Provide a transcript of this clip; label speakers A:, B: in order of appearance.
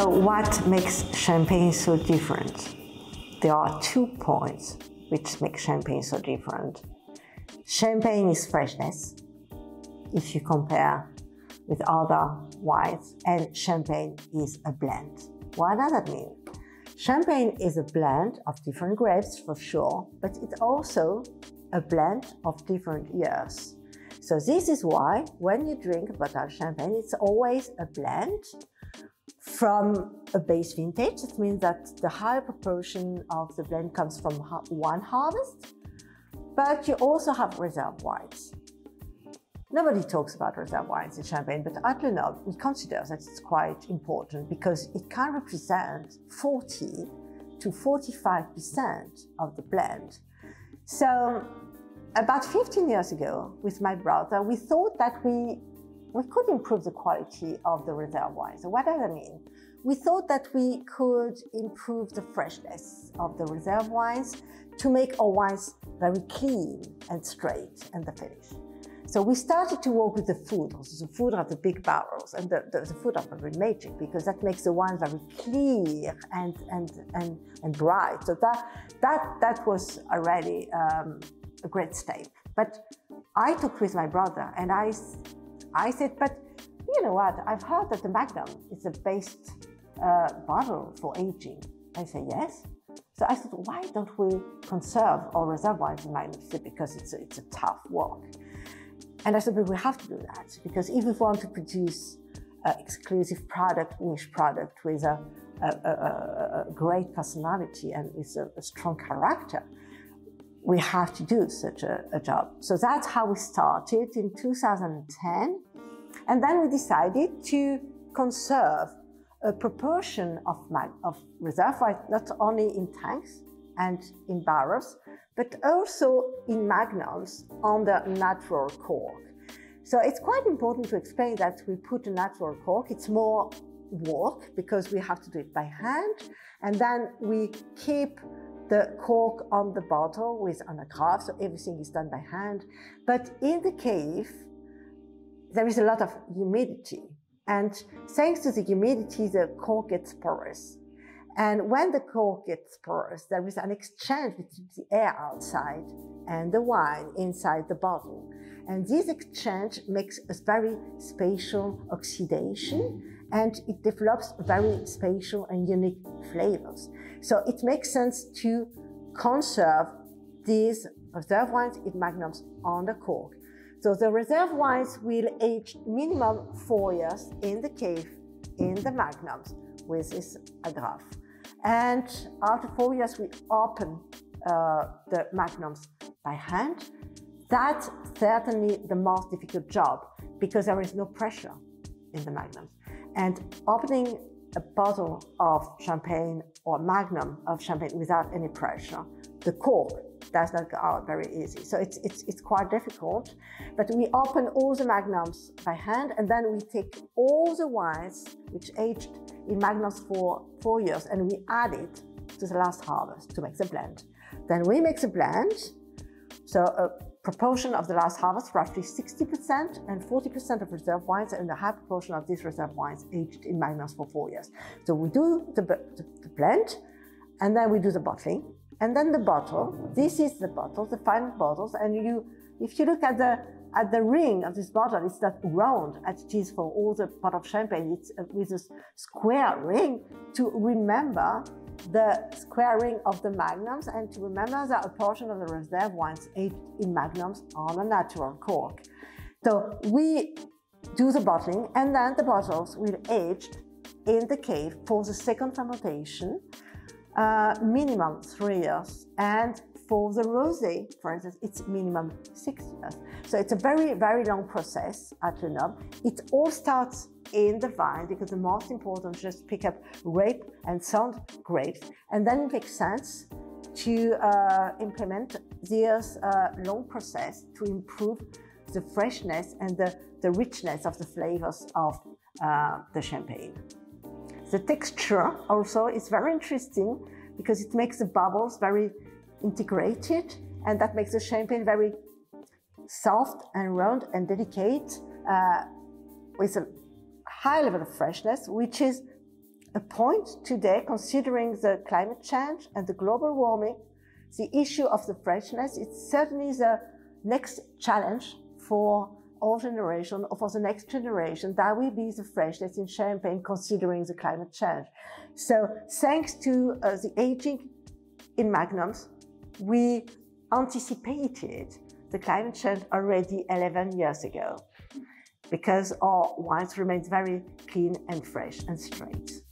A: So what makes champagne so different? There are 2 points which make champagne so different. Champagne is freshness, if you compare with other wines, and champagne is a blend. What does that mean? Champagne is a blend of different grapes for sure, but it's also a blend of different years. So this is why when you drink a bottle of champagne, it's always a blend from a base vintage. It means that the higher proportion of the blend comes from one harvest, but you also have reserve wines. Nobody talks about reserve wines in champagne, but at Lenoble, we consider that it's quite important because it can represent 40 to 45% of the blend. So about 15 years ago, with my brother, we thought that we could improve the quality of the reserve wines. So what does that mean? We thought that we could improve the freshness of the reserve wines to make our wines very clean and straight and the finish. So we started to work with the food. The food are the big barrels, and the food are very magic because that makes the wine very clear and bright. So that was already a great step. But I talked with my brother and I said, but you know what? I've heard that the Magnum is the best bottle for aging. I said, yes. So I said, why don't we conserve our reserve wines in Magnum? He said, because it's a tough work. And I said, but we have to do that because if we want to produce an exclusive product, niche product with a great personality and with a strong character, we have to do such a job. So that's how we started in 2010. And then we decided to conserve a proportion of reserve wines, not only in tanks and in barrels, but also in magnums under natural cork. So it's quite important to explain that we put a natural cork. It's more work because we have to do it by hand. And then we keep the cork on the bottle with an agrafe, so everything is done by hand. But in the cave, there is a lot of humidity. And thanks to the humidity, the cork gets porous. And when the cork gets porous, there is an exchange between the air outside and the wine inside the bottle. And this exchange makes a very spatial oxidation, and it develops very spatial and unique flavors. So it makes sense to conserve these reserve wines in magnums on the cork. So the reserve wines will age minimum 4 years in the cave, in the magnums, with this agrafe. And after 4 years, we open the magnums by hand. That's certainly the most difficult job because there is no pressure in the magnums. And opening a bottle of champagne or magnum of champagne without any pressure, the cork does not go out very easy. So it's quite difficult. But we open all the magnums by hand, and then we take all the wines which aged in magnums for 4 years, and we add it to the last harvest to make the blend. Then we make the blend. So a proportion of the last harvest, roughly 60% and 40% of reserve wines, and a high proportion of these reserve wines aged in magnums for 4 years. So we do the blend, and then we do the bottling. And then the bottle, this is the bottle, the final bottles, and if you look at the ring of this bottle, it's not round as it is for all the pot of champagne. It's with a square ring to remember the square ring of the magnums and to remember that a portion of the reserve wines aged in magnums on a natural cork. So we do the bottling, and then the bottles will age in the cave for the second fermentation, minimum 3 years, and for the rosé, for instance, it's minimum 6 years. So it's a very, very long process at Lenoble. It all starts in the vine because the most important is just pick up grape and sound grapes, and then it makes sense to implement this long process to improve the freshness and the richness of the flavors of the champagne. The texture also is very interesting because it makes the bubbles very integrated, and that makes the champagne very soft and round and delicate with a high level of freshness, which is a point today, considering the climate change and the global warming. The issue of the freshness is certainly the next challenge for our generation, or for the next generation. That will be the freshness in champagne, considering the climate change. So thanks to the aging in magnums, we anticipated the climate change already 11 years ago, because our wines remain very clean and fresh and straight.